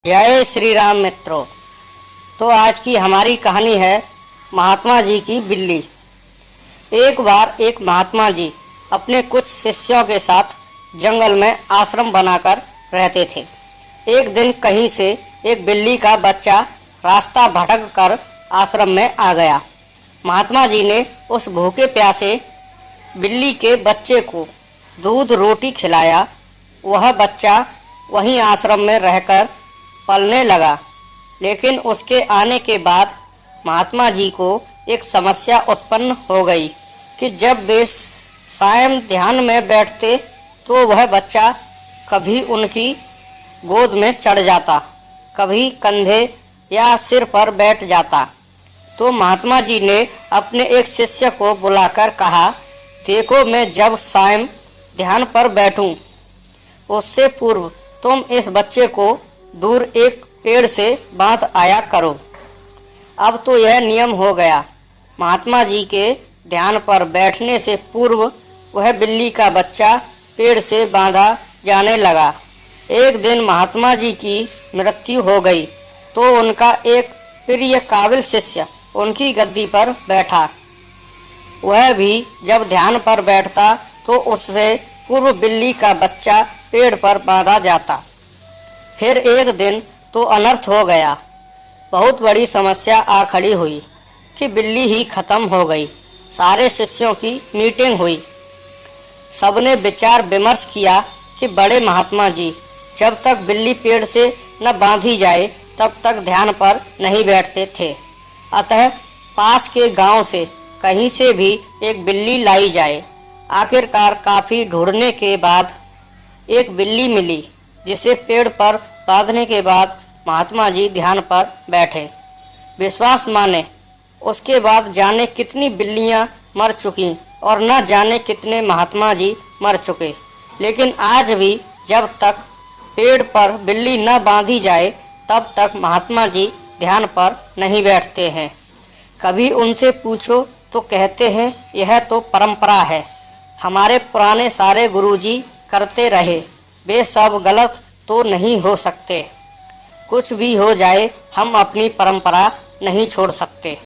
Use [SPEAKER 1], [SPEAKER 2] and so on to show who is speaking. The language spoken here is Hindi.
[SPEAKER 1] जय श्री राम मित्रों। तो आज की हमारी कहानी है महात्मा जी की बिल्ली। एक बार एक महात्मा जी अपने कुछ शिष्यों के साथ जंगल में आश्रम बनाकर रहते थे। एक दिन कहीं से एक बिल्ली का बच्चा रास्ता भटक कर आश्रम में आ गया। महात्मा जी ने उस भूखे प्यासे बिल्ली के बच्चे को दूध रोटी खिलाया। वह बच्चा वहीं आश्रम में रहकर पलने लगा। लेकिन उसके आने के बाद महात्मा जी को एक समस्या उत्पन्न हो गई कि जब वे सायं ध्यान में बैठते तो वह बच्चा कभी उनकी गोद में चढ़ जाता, कभी कंधे या सिर पर बैठ जाता। तो महात्मा जी ने अपने एक शिष्य को बुलाकर कहा, देखो, मैं जब सायं ध्यान पर बैठूं उससे पूर्व तुम इस बच्चे को दूर एक पेड़ से बांध आया करो। अब तो यह नियम हो गया। महात्मा जी के ध्यान पर बैठने से पूर्व वह बिल्ली का बच्चा पेड़ से बांधा जाने लगा। एक दिन महात्मा जी की मृत्यु हो गई तो उनका एक प्रिय काबिल शिष्य उनकी गद्दी पर बैठा। वह भी जब ध्यान पर बैठता तो उससे पूर्व बिल्ली का बच्चा पेड़ पर बांधा जाता। फिर एक दिन तो अनर्थ हो गया। बहुत बड़ी समस्या आ खड़ी हुई कि बिल्ली ही खत्म हो गई। सारे शिष्यों की मीटिंग हुई। सबने विचार विमर्श किया कि बड़े महात्मा जी जब तक बिल्ली पेड़ से न बांधी जाए तब तक ध्यान पर नहीं बैठते थे। अतः पास के गांव से कहीं से भी एक बिल्ली लाई जाए। आखिरकार काफी ढूंढने के बाद एक बिल्ली मिली, जिसे पेड़ पर बांधने के बाद महात्मा जी ध्यान पर बैठे। विश्वास माने उसके बाद जाने कितनी बिल्लियां मर चुकी और न जाने कितने महात्मा जी मर चुके। लेकिन आज भी जब तक पेड़ पर बिल्ली न बांधी जाए तब तक महात्मा जी ध्यान पर नहीं बैठते हैं। कभी उनसे पूछो तो कहते हैं यह तो परंपरा है, हमारे पुराने सारे गुरुजी करते रहे, वे सब गलत तो नहीं हो सकते। कुछ भी हो जाए हम अपनी परंपरा नहीं छोड़ सकते।